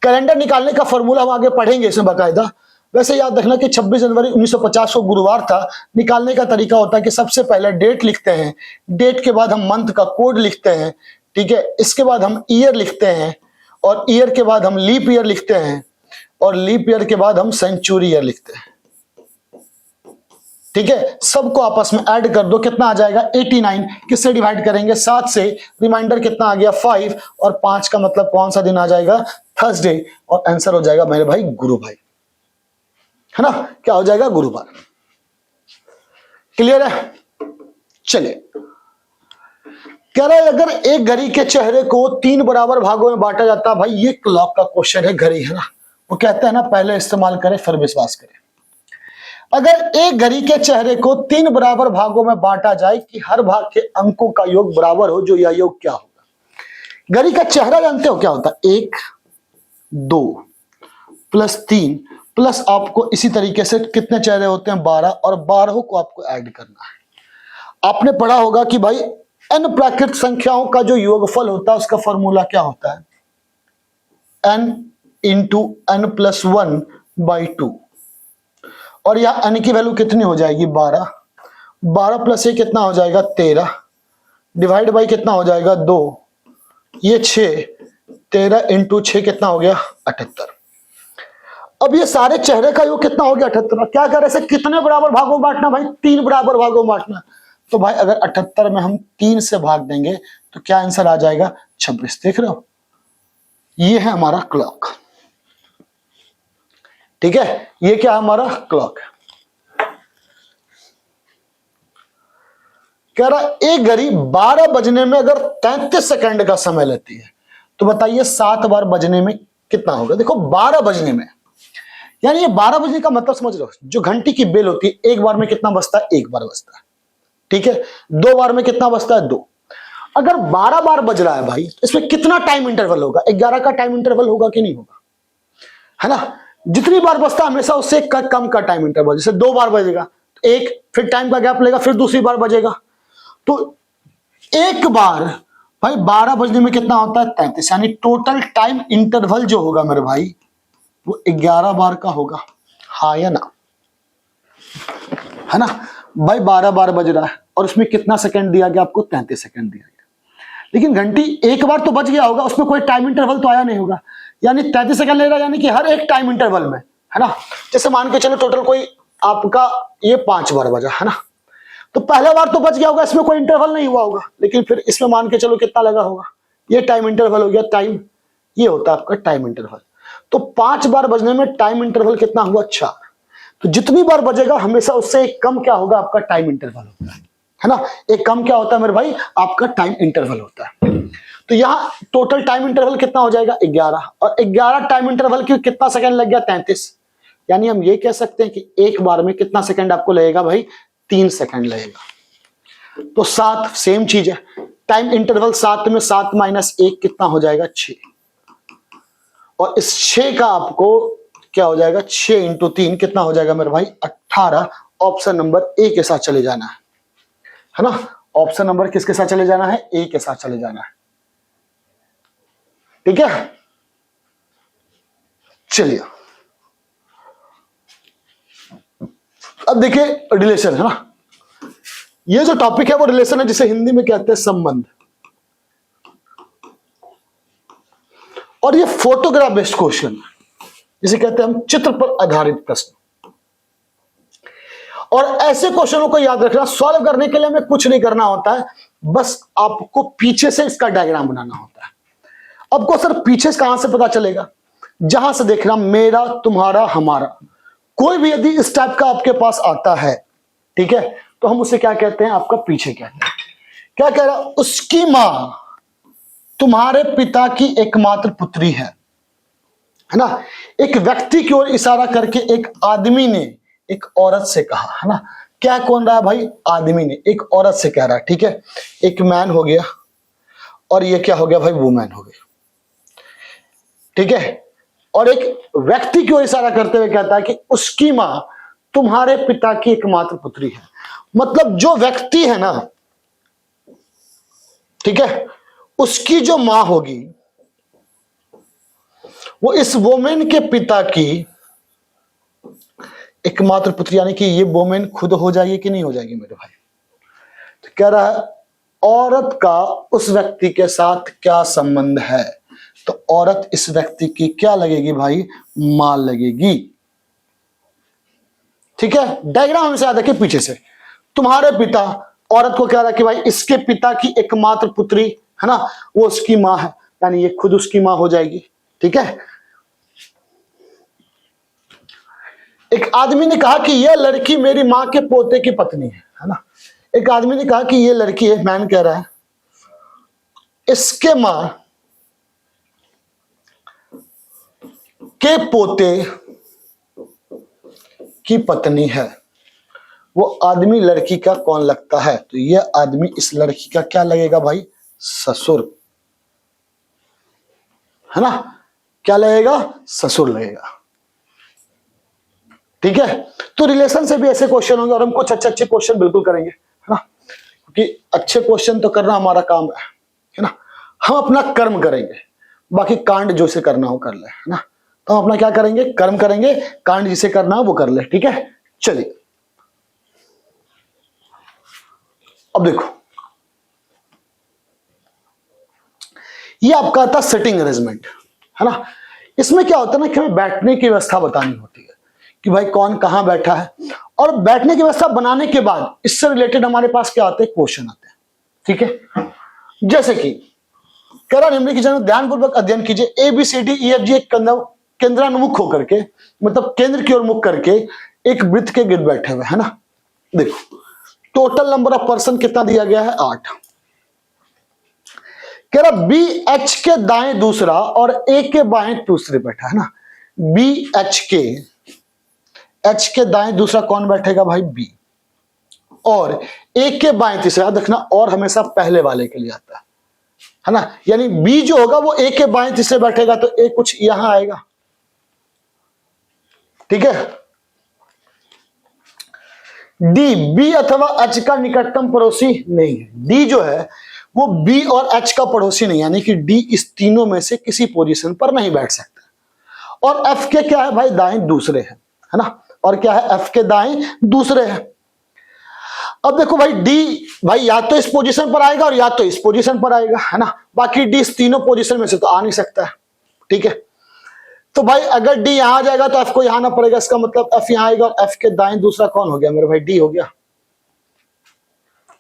कैलेंडर निकालने का फॉर्मूला हम आगे पढ़ेंगे इसमें बाकायदा। वैसे याद रखना कि 26 जनवरी 1950 को गुरुवार था। निकालने का तरीका होता है कि सबसे पहले डेट लिखते हैं, डेट के बाद हम मंथ का कोड लिखते हैं, ठीक है। इसके बाद हम ईयर लिखते हैं, और ईयर के बाद हम लीप ईयर लिखते हैं, और लीप ईयर के बाद हम सेंचुरी ईयर लिखते हैं, ठीक है। सबको आपस में ऐड कर दो, कितना आ जाएगा 89। किससे डिवाइड करेंगे, 7 से। रिमाइंडर कितना आ गया 5, और 5 का मतलब कौन सा दिन आ जाएगा, थर्सडे। और आंसर हो जाएगा मेरे भाई गुरु भाई, है ना। क्या हो जाएगा, गुरुवार। क्लियर है, चलिए। कह रहा है अगर एक घड़ी के चेहरे को 3 बराबर भागों में बांटा जाता है, भाई ये क्लॉक का क्वेश्चन है, घड़ी है ना। वो कहते हैं ना पहले इस्तेमाल करें फिर विश्वास करें। अगर एक घड़ी के चेहरे को 3 बराबर भागों में बांटा जाए कि हर भाग के अंकों का योग बराबर हो, जो यह योग क्या होगा। घड़ी का चेहरा जानते हो क्या होता है, 1 2 प्लस 3 प्लस आपको इसी तरीके से कितने चेहरे होते हैं 12, और 12 को आपको ऐड करना है। आपने पढ़ा होगा कि भाई n प्राकृत संख्याओं का जो योगफल होता है उसका फॉर्मूला क्या होता है, n into n plus 1 by 2। और यह n की वैल्यू कितनी हो जाएगी 12, 12 प्लस ये कितना हो जाएगा 13, डिवाइड बाई कितना हो जाएगा 2, ये 6, 13 इंटू 6 कितना हो गया 78। अब ये सारे चेहरे का योग कितना हो गया 78। क्या कर रहे हैं, कितने बराबर भागों में बांटना भाई, 3 बराबर भागों में बांटना। तो भाई अगर 78 में हम 3 से भाग देंगे तो क्या आंसर आ जाएगा 26। देख रहे हो, ये है हमारा क्लॉक, ठीक है। ये क्या है हमारा क्लॉक। कह रहा एक घड़ी 12 बजने में अगर 33 सेकंड का समय लेती है तो बताइए 7 बार बजने में कितना होगा। देखो 12 बजने में, यानी ये 12 बजने का मतलब समझ लो, जो घंटी की बेल होती है एक बार में कितना बजता है, 1 बार बजता है, ठीक है। 2 बार में कितना बजता है 2। अगर 12 बार बज रहा है भाई, इसमें कितना टाइम इंटरवल होगा, 11 का टाइम इंटरवल होगा कि नहीं होगा, है ना। जितनी बार बजता है हमेशा उससे कम का टाइम इंटरवल। जैसे 2 बार बजेगा, एक फिर टाइम का गैप लेगा, फिर दूसरी बार बजेगा। तो एक बार भाई 12 बजने में कितना होता है 33, यानी टोटल टाइम इंटरवल जो होगा मेरे भाई वो 11 बार का होगा। हाँ या ना, है ना भाई? 12 बार बज रहा है और उसमें कितना सेकंड दिया गया आपको? 33 सेकंड दिया गया। लेकिन घंटी एक बार तो बज गया होगा, उसमें कोई टाइम इंटरवल तो आया नहीं होगा, यानी 33 सेकंड ले रहा है, यानी कि हर एक टाइम इंटरवल में, है ना? जैसे मान के चलो टोटल कोई आपका ये 5 बार बजा, है ना? तो पहला बार तो बच गया होगा, इसमें कोई इंटरवल नहीं हुआ होगा, लेकिन फिर इसमें मान के चलो कितना लगा होगा? ये टाइम इंटरवल हो गया, टाइम ये होता है आपका टाइम इंटरवल। तो 5 बार बजने में टाइम इंटरवल कितना हुआ? 4। तो जितनी बार बजेगा हमेशा उससे एक कम क्या होगा? आपका टाइम इंटरवल होता है ना? एक कम क्या होता है मेरे भाई? आपका टाइम इंटरवल होता है। तो यहाँ टोटल टाइम इंटरवल कितना हो जाएगा? 11, और 11 टाइम इंटरवल की कितना सेकंड लग गया? 33। यानी हम ये कह सकते हैं कि एक बार में कितना सेकंड आपको लगेगा भाई? 3 सेकंड लगेगा। तो 7 सेम चीज है, टाइम इंटरवल 7 में 7 माइनस 1 कितना हो जाएगा? 6। और इस 6 का आपको क्या हो जाएगा? 6 इंटू 3 कितना हो जाएगा मेरे भाई? 18। ऑप्शन नंबर ए के साथ चले जाना है ना? ऑप्शन नंबर किसके साथ चले जाना है? ए के साथ चले जाना है। ठीक है, चलिए अब देखिए रिलेशन, है ना? ये जो टॉपिक है वो रिलेशन है, जिसे हिंदी में कहते हैं संबंध। और ये फोटोग्राफ बेस्ड क्वेश्चन, जिसे कहते हैं हम चित्र पर आधारित प्रश्न। और ऐसे क्वेश्चनों को याद रखना, सॉल्व करने के लिए हमें कुछ नहीं करना होता है, बस आपको पीछे से इसका डायग्राम बनाना होता है। आपको सर पीछे से कहां से पता चलेगा? जहां से देखना, मेरा, तुम्हारा, हमारा, कोई भी यदि इस टाइप का आपके पास आता है, ठीक है, तो हम उसे क्या कहते हैं? आपका पीछे कहते हैं। क्या कह रहा? उसकी मां तुम्हारे पिता की एकमात्र पुत्री है ना? एक व्यक्ति की ओर इशारा करके एक आदमी ने एक औरत से कहा, है ना? क्या कौन रहा है भाई? आदमी ने एक औरत से कह रहा है, ठीक है? एक मैन हो गया और ये क्या हो गया भाई? वुमेन हो गई, ठीक है? और एक व्यक्ति की ओर इशारा करते हुए कहता है कि उसकी मां तुम्हारे पिता की एकमात्र पुत्री है। मतलब जो व्यक्ति है ना, ठीक है, उसकी जो मां होगी वो इस वोमेन के पिता की एकमात्र पुत्री, यानी कि ये वोमेन खुद हो जाएगी कि नहीं हो जाएगी मेरे भाई? तो कह रहा है औरत का उस व्यक्ति के साथ क्या संबंध है? तो औरत इस व्यक्ति की क्या लगेगी भाई? मां लगेगी। ठीक है, डायग्राम हमेशा याद रखिए पीछे से। तुम्हारे पिता औरत को कह रहा है कि भाई इसके पिता की एकमात्र पुत्री, है ना, वो उसकी मां है, यानी ये खुद उसकी मां हो जाएगी। ठीक है, एक आदमी ने कहा कि यह लड़की मेरी मां के पोते की पत्नी है ना? एक आदमी ने कहा कि यह लड़की है, मैन कह रहा है इसके मां के पोते की पत्नी है। वो आदमी लड़की का कौन लगता है? तो यह आदमी इस लड़की का क्या लगेगा भाई? ससुर, है ना? क्या लगेगा? ससुर लगेगा। ठीक है, तो रिलेशन से भी ऐसे क्वेश्चन होंगे और हम कुछ अच्छे अच्छे क्वेश्चन बिल्कुल करेंगे, है ना? क्योंकि अच्छे क्वेश्चन तो करना हमारा काम है ना? हम अपना कर्म करेंगे, बाकी कांड जो से करना हो कर ले, है ना? तो हम अपना क्या करेंगे? कर्म करेंगे, कांड जिसे करना हो वो कर ले। ठीक है, चलिए अब देखो, ये आपका आता है सिटिंग अरेंजमेंट, है ना? इसमें क्या होता है ना कि हमें बैठने की व्यवस्था बतानी होती है कि भाई कौन कहां बैठा है, और बैठने की व्यवस्था बनाने के बाद इससे रिलेटेड हमारे पास क्या आते हैं? क्वेश्चन आते हैं। ठीक है, जैसे कि कह रहा निम्नलिखित ध्यानपूर्वक अध्ययन कीजिए। ABCDEFG एक केंद्रानुमुख होकर के, मतलब केंद्र की ओर मुख करके एक वृत्त के गिर्द बैठे हुए, है ना? देखो टोटल नंबर ऑफ पर्सन कितना दिया गया है? 8। कह रहा BH के दाएं दूसरा और A के बाएं दूसरे बैठा, है ना? BH के H के दाएं दूसरा कौन बैठेगा भाई? B। और A के बाएं तीसरा, याद रखना और हमेशा पहले वाले के लिए आता है ना? यानी B जो होगा वो A के बाएं तीसरे बैठेगा, तो A कुछ यहां आएगा। ठीक है, D, B अथवा H का निकटतम पड़ोसी नहीं है। D जो है वो बी और एच का पड़ोसी नहीं, यानी कि डी इस तीनों में से किसी पोजीशन पर नहीं बैठ सकता। और एफ के क्या है भाई, दाएं दूसरे है ना, और क्या है, एफ के दाएं दूसरे है। अब देखो भाई डी भाई या तो इस पोजीशन पर आएगा और या तो इस पोजीशन पर आएगा, है ना, बाकी डी इस तीनों पोजीशन में से तो आ नहीं सकता है, ठीक है। तो भाई अगर डी यहां आ जाएगा तो एफ को यहां आना पड़ेगा, इसका मतलब एफ यहां आएगा और एफ के दाएं दूसरा कौन हो गया मेरे भाई, डी हो गया,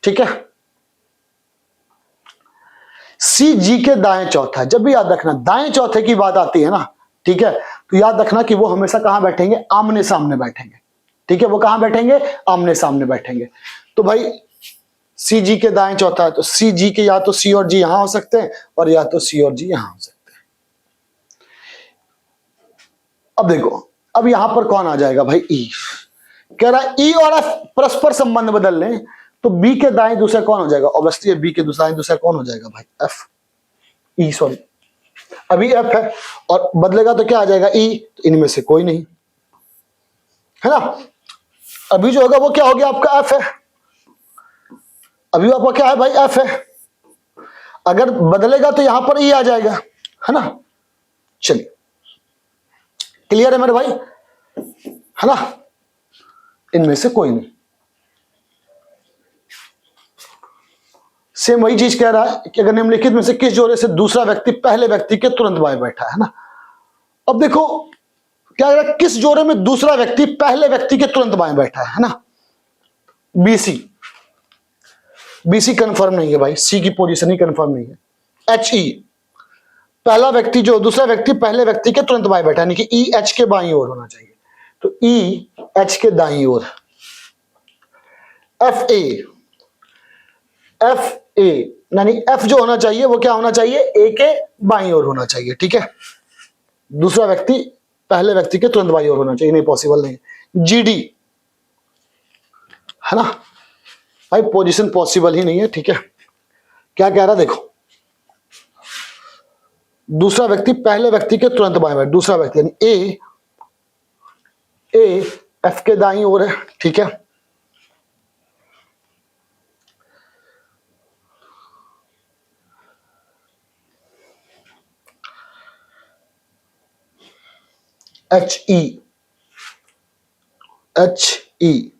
ठीक है। सी जी के दाएं चौथा, जब भी याद रखना दाएं चौथे की बात आती है ना, ठीक है, तो याद रखना कि वो हमेशा कहां बैठेंगे, आमने सामने बैठेंगे, ठीक है, वो कहां बैठेंगे, आमने सामने बैठेंगे। तो भाई सी जी के दाएं चौथा है, तो सी जी के या तो सी और जी यहां हो सकते हैं और या तो सी और जी यहां हो सकते हैं। अब देखो, अब यहां पर कौन आ जाएगा भाई, ई। कह रहा है ई और एफ परस्पर संबंध बदल लें तो बी के दाएं दूसरा कौन हो जाएगा, ऑब्वियसली बी के दाएं दूसरा कौन हो जाएगा भाई, एफ, ई सॉरी, अभी एफ है और बदलेगा तो क्या आ जाएगा, ई, तो इनमें से कोई नहीं, है ना। अभी जो होगा वो क्या हो गया, आपका एफ है, अभी आपका क्या है भाई, एफ है। अगर बदलेगा तो यहां पर ई आ जाएगा, है ना। चलिए क्लियर है मेरे भाई, है ना, इनमें से कोई नहीं। सेम वही चीज कह रहा है कि अगर निम्नलिखित में से किस जोड़े से दूसरा व्यक्ति पहले व्यक्ति के तुरंत बाएं बैठा है ना। अब देखो क्या कह रहा है, किस जोड़े में दूसरा व्यक्ति पहले व्यक्ति के तुरंत बाएं बैठा है ना, बीसी, बीसी कंफर्म नहीं है भाई, सी की पोजीशन ही कंफर्म नहीं है। एच ई, पहला व्यक्ति जो दूसरा व्यक्ति पहले व्यक्ति के तुरंत बाएं बैठा है, यानी कि ई एच के बाईं ओर होना चाहिए, तो ई एच के दाईं ओर। एफ ए, एफ ए यानी एफ जो होना चाहिए वो क्या होना चाहिए, ए के बाईं ओर होना चाहिए, ठीक है। दूसरा व्यक्ति पहले व्यक्ति के तुरंत बाईं ओर होना चाहिए, नहीं पॉसिबल नहीं। जीडी, है ना भाई, पोजीशन पॉसिबल ही नहीं है, ठीक है। क्या कह रहा देखो, दूसरा व्यक्ति पहले व्यक्ति के तुरंत बाएं बैठ, दूसरा व्यक्ति यानी ए, ए एफ के दाईं ओर है, ठीक है। H E, H E,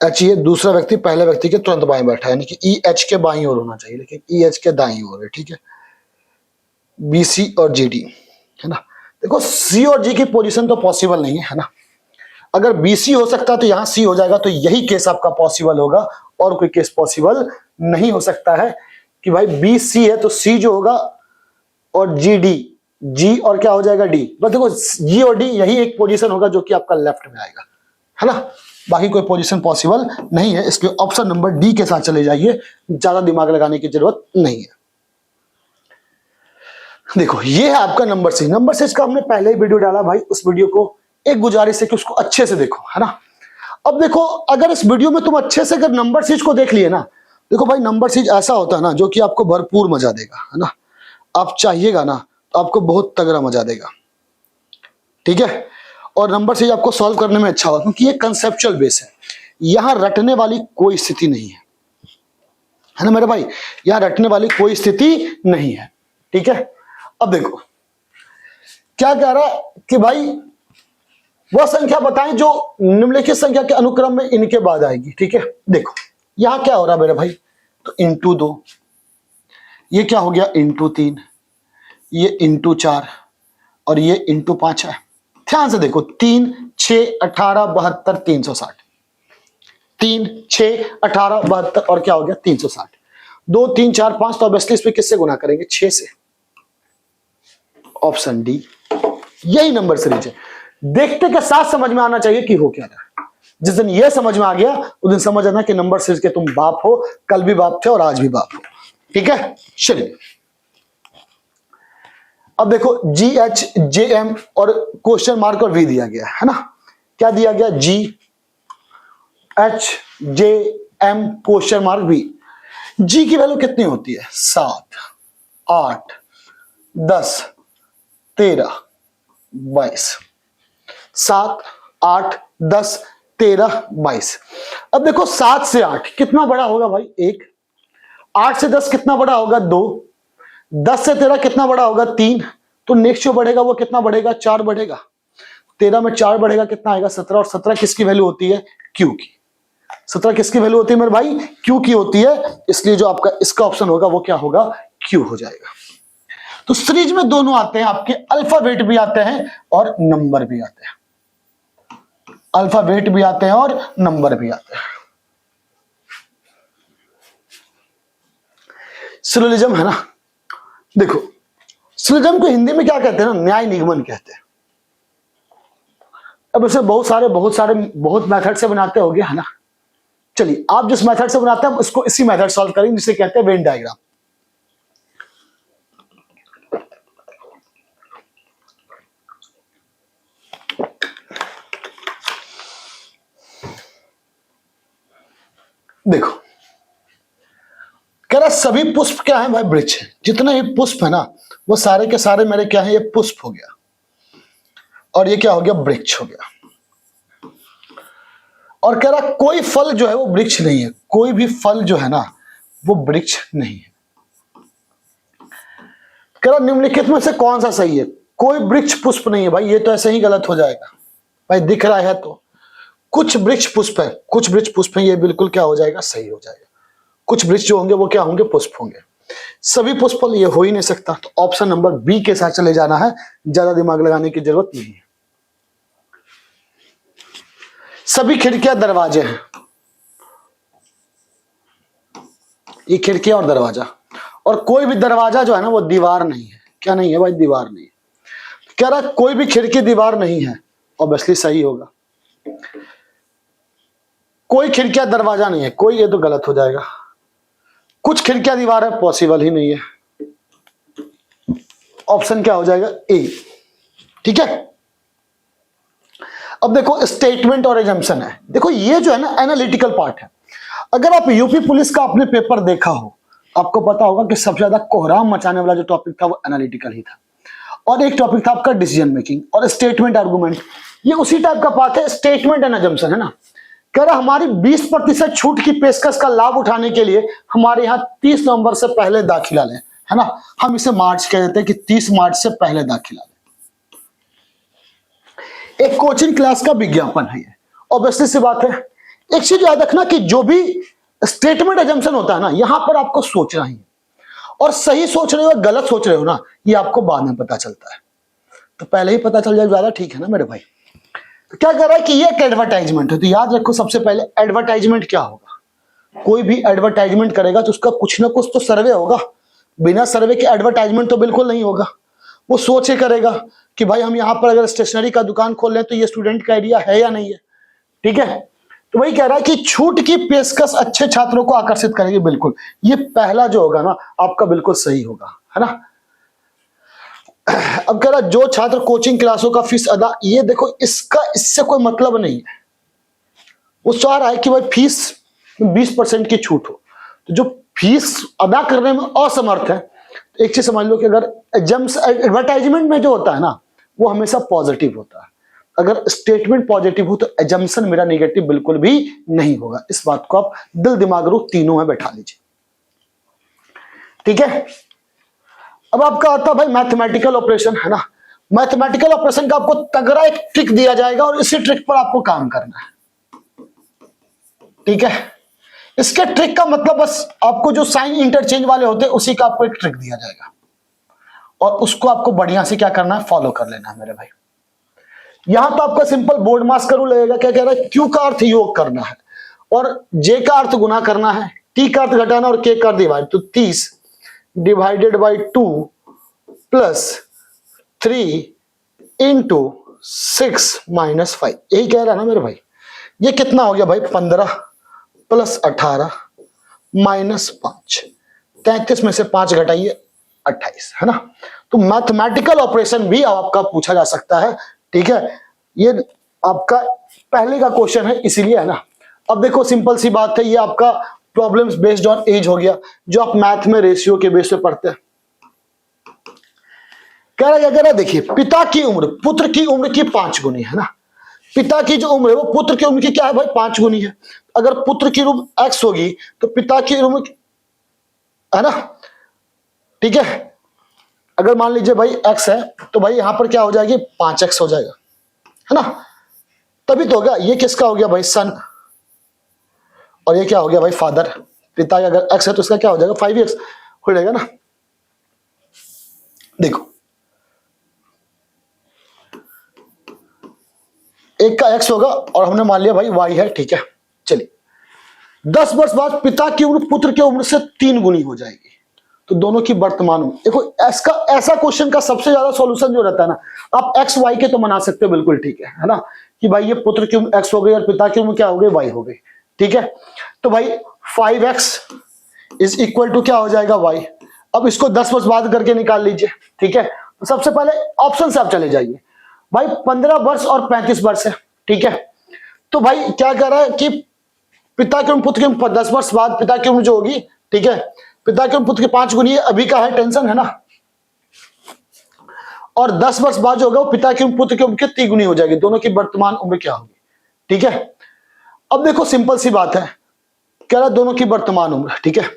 H E दूसरा व्यक्ति पहले व्यक्ति के तुरंत बाएं बैठा है, यानी कि ई एच के बाईं ओर होना चाहिए, लेकिन ई एच के दाईं ओर है, ठीक है। बी सी और जी डी, है ना। देखो सी और जी की पोजीशन तो पॉसिबल नहीं है ना। अगर बी सी हो सकता तो यहां सी हो जाएगा, तो यही केस आपका पॉसिबल होगा, और कोई केस पॉसिबल नहीं हो सकता है कि भाई बी सी है तो सी जो होगा और जी डी, जी और क्या हो जाएगा, डी। बस देखो जी और डी यही एक पोजीशन होगा जो कि आपका लेफ्ट में आएगा, है ना, बाकी कोई पोजीशन पॉसिबल नहीं है। इसलिए ऑप्शन नंबर डी के साथ चले जाइए, ज्यादा दिमाग लगाने की जरूरत नहीं है। देखो ये है आपका नंबर सिक्स। नंबर सिक्स का हमने पहले ही वीडियो डाला भाई, उस वीडियो को एक गुजारिश है कि उसको अच्छे से देखो, है ना। अब देखो अगर इस वीडियो में तुम अच्छे से अगर नंबर सीरीज को देख लिए ना, देखो भाई नंबर सीरीज ऐसा होता है ना जो कि आपको भरपूर मजा देगा, है ना। आप चाहिएगा ना तो आपको बहुत तगड़ा मजा देगा, ठीक है। और नंबर सीरीज आपको सॉल्व करने में अच्छा होगा, क्योंकि ये कंसेप्चुअल बेस है, यहां रटने वाली कोई स्थिति नहीं है ना मेरे भाई, यहां रटने वाली कोई स्थिति नहीं है, ठीक है। अब देखो क्या कह रहा है कि भाई वह संख्या बताएं जो निम्नलिखित संख्या के अनुक्रम में इनके बाद आएगी, ठीक है। देखो यहां क्या हो रहा है मेरे भाई, तो इंटू 2, ये क्या हो गया इंटू 3, ये इंटू 4 और ये इंटू 5 है। ध्यान से देखो 3 6 18 72 360, 3 6 18 72 और क्या हो गया 360, 2 3 4 5, तो ऑब्वियसली इस पे किससे गुना करेंगे, 6 से। ऑप्शन डी, यही नंबर सीरीज है। देखते के साथ समझ में आना चाहिए कि हो क्या रहा है। जिस दिन ये समझ में आ गया उस दिन समझ आना कि नंबर सीरीज के तुम बाप हो, कल भी बाप थे और आज भी बाप हो, ठीक है। चलिए अब देखो जी एच जे एम और क्वेश्चन मार्क और वी दिया गया है ना। क्या दिया गया, G H J M question mark V. G की वैल्यू कितनी होती है, 7 8 10 13 22, 7 8 10 13, 22। अब देखो 7 से 8 कितना बड़ा होगा भाई? 1। 8 से 10 कितना बड़ा होगा? 2। 10 से 13 कितना बड़ा होगा? 3। तो नेक्स्ट जो बढ़ेगा वो कितना बढ़ेगा? 4 बढ़ेगा। 13 में 4 बढ़ेगा, कितना आएगा? 17। और 17 किसकी वैल्यू होती है? क्यू की। 17 किसकी वैल्यू होती है मेरे भाई? क्यू की होती है। इसलिए जो आपका इसका ऑप्शन होगा वो क्या होगा? क्यू हो जाएगा। तो सीरीज में दोनों आते हैं आपके, अल्फाबेट भी आते हैं और नंबर भी आते हैं। अल्फाबेट भी आते हैं और नंबर भी आते हैं। सिलोजिज्म है ना, देखो सिलोजिज्म को हिंदी में क्या कहते हैं ना? न्याय निगमन कहते हैं। अब इसे बहुत मेथड से बनाते होंगे, है ना। चलिए आप जिस मेथड से बनाते हैं हम इसको इसी मेथड सॉल्व करेंगे, जिसे कहते हैं वेन डायग्राम। देखो कह रहा सभी पुष्प क्या है भाई? वृक्ष है। जितने ही पुष्प है ना वो सारे के सारे मेरे क्या है? ये पुष्प हो गया और ये क्या हो गया? वृक्ष हो गया। और कह रहा कोई फल जो है वो वृक्ष नहीं है। कोई भी फल जो है ना वो वृक्ष नहीं है। कह रहा निम्नलिखित में से कौन सा सही है? कोई वृक्ष पुष्प नहीं है। भाई ये तो ऐसे ही गलत हो जाएगा भाई, दिख रहा है तो। कुछ वृक्ष पुष्प है, कुछ वृक्ष पुष्प है, ये बिल्कुल क्या हो जाएगा? सही हो जाएगा। कुछ वृक्ष जो होंगे वो क्या होंगे? पुष्प होंगे। सभी पुष्प ये हो ही नहीं सकता, तो ऑप्शन नंबर बी के साथ चले जाना है, ज्यादा दिमाग लगाने की जरूरत नहीं है। सभी खिड़कियां दरवाजे हैं, ये खिड़कियां और दरवाजा। और कोई भी दरवाजा जो है ना वो दीवार नहीं है। क्या नहीं है भाई? दीवार नहीं है। कह रहा कोई भी खिड़की दीवार नहीं है, ऑब्वियसली सही होगा। कोई खिड़कियां दरवाजा नहीं है, कोई, ये तो गलत हो जाएगा। कुछ खिड़कियां दीवार है, पॉसिबल ही नहीं है। ऑप्शन क्या हो जाएगा? ए। ठीक है। अब देखो स्टेटमेंट और एजम्पशन है। देखो ये जो है ना एनालिटिकल पार्ट है। अगर आप यूपी पुलिस का आपने पेपर देखा हो, आपको पता होगा कि सबसे ज्यादा कोहराम मचाने वाला जो टॉपिक था वो एनालिटिकल ही था। और एक टॉपिक था आपका डिसीजन मेकिंग और स्टेटमेंट आर्गुमेंट, ये उसी टाइप का पार्ट है। स्टेटमेंट एंड एजम्पशन है ना। कह रहा हमारी 20% छूट की पेशकश का लाभ उठाने के लिए हमारे यहाँ 30 नवंबर से पहले दाखिला लें, है ना। हम इसे मार्च कह देते हैं कि 30 मार्च से पहले दाखिला लें। एक कोचिंग क्लास का विज्ञापन है ये, ऑब्वियसली सी बात है। एक चीज याद रखना कि जो भी स्टेटमेंट एजम्पशन होता है ना, यहां पर आपको सोचना ही है। और सही सोच रहे हो गलत सोच रहे हो ना, ये आपको बाद में पता चलता है। तो पहले ही पता चल जाए ज्यादा ठीक है ना मेरे भाई। तो क्या कर रहा है कि ये एक एडवर्टाइजमेंट है। तो याद रखो सबसे पहले एडवर्टाइजमेंट क्या होगा? कोई भी एडवर्टाइजमेंट करेगा तो उसका कुछ ना कुछ तो सर्वे होगा। बिना सर्वे के एडवर्टाइजमेंट तो बिल्कुल नहीं होगा। वो सोच करेगा कि भाई हम यहाँ पर अगर स्टेशनरी का दुकान खोल लें तो ये स्टूडेंट का एरिया है या नहीं है। ठीक है। तो वही कह रहा है कि छूट की पेशकश अच्छे छात्रों को आकर्षित करेगी। बिल्कुल ये पहला जो होगा ना आपका बिल्कुल सही होगा, है ना। अब कह रहा जो छात्र कोचिंग क्लासों का फीस अदा, ये देखो इसका इससे कोई मतलब नहीं है। वो चाह रहा है कि भाई फीस 20% की छूट हो। तो जो फीस अदा करने में असमर्थ है, तो एक चीज समझ लो कि अगर एडवर्टाइजमेंट में जो होता है ना वो हमेशा पॉजिटिव होता है। अगर स्टेटमेंट पॉजिटिव हो तो एजम्पशन मेरा नेगेटिव बिल्कुल भी नहीं होगा। इस बात को आप दिल दिमाग रूह तीनों में बैठा लीजिए। ठीक है। अब आपका आता है भाई मैथमेटिकल ऑपरेशन, है ना। मैथमेटिकल ऑपरेशन का आपको तगड़ा एक ट्रिक दिया जाएगा और इसी ट्रिक पर आपको काम करना है। ठीक है। इसके ट्रिक का मतलब बस आपको जो साइन इंटरचेंज वाले होते हैं उसी का आपको एक ट्रिक दिया जाएगा और उसको आपको बढ़िया से क्या करना है? फॉलो कर लेना है मेरे भाई। यहां तो आपका सिंपल बोर्ड मास करू लगेगा। क्या कह रहा है? क्यू का अर्थ योग करना है और जे का अर्थ गुना करना है, टी का अर्थ घटाना और के का अर्थ डिवाइड। तो 30 divided by 2 plus 3 into 6 minus 5, यही कह रहा है ना मेरे भाई। ये कितना हो गया भाई? 15 प्लस 18 माइनस 5, 33 में से 5 घटाइए 28, है ना। तो मैथमेटिकल ऑपरेशन भी आपका पूछा जा सकता है। ठीक है। ये आपका पहले का क्वेश्चन है इसीलिए, है ना। अब देखो सिंपल सी बात है, ये आपका प्रॉब्लम्स बेस्ड ऑन एज हो गया जो आप मैथ में रेशियो के बेस पे पढ़ते हैं। कह रहा है देखिए पिता की उम्र पुत्र की उम्र की 5 गुनी, है ना। पिता की जो उम्र है वो पुत्र की उम्र की क्या है भाई, 5 गुनी है। अगर पुत्र की उम्र x होगी तो पिता की उम्र है ना, ठीक है। अगर मान लीजिए भाई x है तो भाई यहां पर क्या हो जाएगी, 5x हो जाएगा, है ना। तभी तो हो गया, ये किसका हो गया भाई, सन, और ये क्या हो गया भाई, फादर। पिता का अगर x है तो इसका क्या हो जाएगा, 5x हो जाएगा ना। देखो एक का x होगा और हमने मान लिया भाई y है, ठीक है। चलिए 10 वर्ष बाद पिता की उम्र पुत्र की उम्र से 3 गुनी हो जाएगी, तो दोनों की वर्तमान उम्र। देखो ऐसा क्वेश्चन का सबसे ज्यादा सॉल्यूशन जो रहता है ना, आप एक्स वाई के तो बना सकते हो, बिल्कुल ठीक है ना, कि भाई ये पुत्र की उम्र एक्स हो गई और पिता की उम्र क्या हो गई, वाई हो गई, ठीक है। तो भाई 5x इज इक्वल टू क्या हो जाएगा, वाई। अब इसको 10 वर्ष बाद करके निकाल लीजिए, ठीक है। तो सबसे पहले ऑप्शन से आप चले जाइए भाई, 15 वर्ष और 35 वर्ष है, ठीक है। तो भाई क्या कर रहा है कि पिता की उम्र पुत्र की उम्र 10 वर्ष बाद पिता की उम्र जो होगी, ठीक है, पिता के पुत्र के 5 गुनी अभी का है, टेंशन है ना, और 10 वर्ष बाद जो होगा वो पिता के पुत्र के उम्र के 3 गुनी हो जाएगी, दोनों की वर्तमान उम्र क्या होगी, ठीक है। अब देखो सिंपल सी बात है, कह रहा दोनों की वर्तमान उम्र, ठीक है।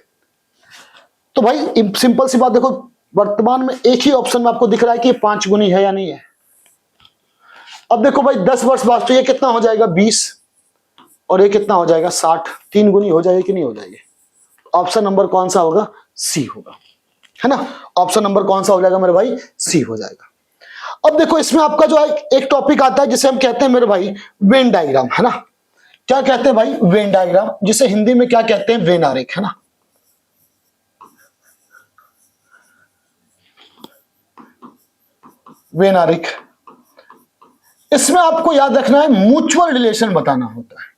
तो भाई सिंपल सी बात देखो, वर्तमान में एक ही ऑप्शन में आपको दिख रहा है कि 5 गुनी है या नहीं है। अब देखो भाई 10 वर्ष बाद तो ये कितना हो जाएगा, 20, और ये कितना हो जाएगा, 60, 3 गुनी हो जाएगी कि नहीं हो जाएगी। ऑप्शन नंबर कौन सा होगा, सी होगा, है ना। ऑप्शन नंबर कौन सा हो जाएगा मेरे भाई, सी हो जाएगा। अब देखो इसमें आपका जो है एक टॉपिक आता है जिसे हम कहते हैं मेरे भाई वेन डायग्राम, है ना। क्या कहते हैं भाई, वेन डायग्राम, जिसे हिंदी में क्या कहते हैं, वेन आरेख, है ना। वेन आरेख, इसमें आपको याद रखना है म्यूचुअल रिलेशन बताना होता है।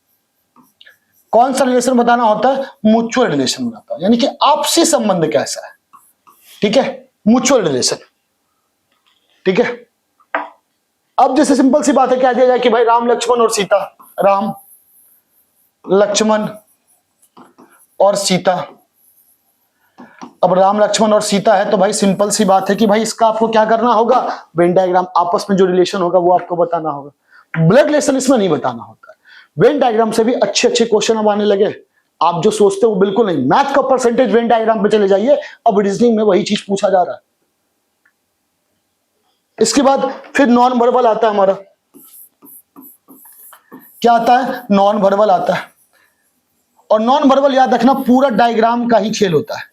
कौन सा रिलेशन बताना होता है, म्यूचुअल रिलेशन बताता है, यानी कि आपसी संबंध कैसा है, ठीक है, म्यूचुअल रिलेशन, ठीक है। अब जैसे सिंपल सी बात है, क्या दिया जाए कि भाई राम लक्ष्मण और सीता, राम लक्ष्मण और सीता। अब राम लक्ष्मण और सीता है तो भाई सिंपल सी बात है कि भाई इसका आपको क्या करना होगा, वेन डायग्राम, आपस में जो रिलेशन होगा वो आपको बताना होगा। ब्लड रिलेशन इसमें नहीं बताना होता है। वेन डायग्राम से भी अच्छे अच्छे क्वेश्चन अब आने लगे, आप जो सोचते हो वो बिल्कुल नहीं। मैथ का परसेंटेज वेन डायग्राम पे चले जाइए, अब रीजनिंग में वही चीज पूछा जा रहा है। इसके बाद फिर नॉन वर्बल आता है हमारा, क्या आता है, नॉन वर्बल आता है। और नॉन वर्बल याद रखना पूरा डायग्राम का ही खेल होता है।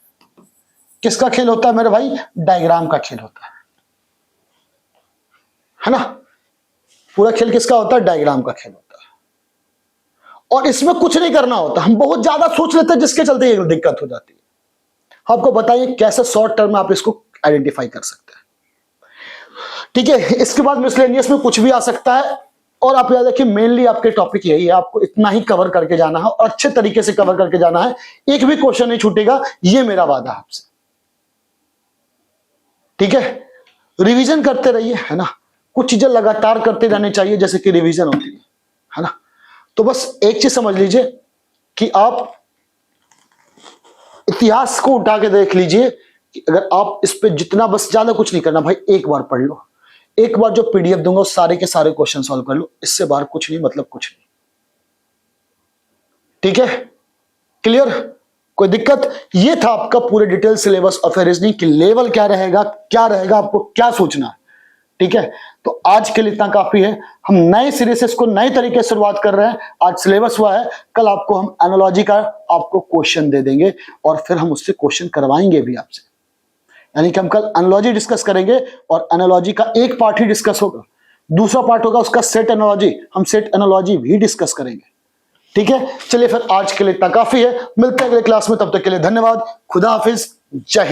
किसका खेल होता है मेरे भाई, डायग्राम का खेल होता है ना। पूरा खेल किसका होता है, डायग्राम का खेल होता है। और इसमें कुछ नहीं करना होता, हम बहुत ज्यादा सोच लेते हैं जिसके चलते ये दिक्कत हो जाती है। आपको बताइए कैसे शॉर्ट टर्म में आप इसको आइडेंटिफाई कर सकते हैं, ठीक है। इसके बाद मिसलेनियस में कुछ भी आ सकता है, और आप याद रखिए मेनली आपके टॉपिक यही है, आपको इतना ही कवर करके जाना है और अच्छे तरीके से कवर करके जाना है, एक भी क्वेश्चन नहीं छूटेगा, ये मेरा वादा है आपसे, ठीक है। रिवीजन करते रहिए, है ना, कुछ चीजें लगातार करते रहनी चाहिए जैसे कि रिवीजन होती है ना। तो बस एक चीज समझ लीजिए कि आप इतिहास को उठा के देख लीजिए कि अगर आप इस पे जितना, बस ज्यादा कुछ नहीं करना भाई, एक बार पढ़ लो, एक बार जो पीडीएफ दूंगा सारे के सारे क्वेश्चन सॉल्व कर लो, इससे बाहर कुछ नहीं, मतलब कुछ नहीं, ठीक है। क्लियर, कोई दिक्कत। ये था आपका पूरे डिटेल सिलेबस ऑफ रीजनिंग की लेवल क्या रहेगा, आपको क्या सोचना है, ठीक है। तो आज के लिए इतना काफी है। हम नए सिरे से इसको नए तरीके से शुरुआत कर रहे हैं। आज सिलेबस हुआ है, कल आपको हम एनालॉजी का आपको क्वेश्चन दे देंगे और फिर हम उससे क्वेश्चन करवाएंगे भी आपसे, यानी कि हम कल एनालॉजी डिस्कस करेंगे और एनालॉजी का एक पार्ट ही डिस्कस होगा, दूसरा पार्ट होगा उसका सेट एनालॉजी, हम सेट एनालॉजी भी डिस्कस करेंगे, ठीक है। चलिए फिर आज के लिए इतना काफी है, मिलते हैं अगले क्लास में, तब तक के लिए धन्यवाद, खुदा हाफिज, जय हिंद।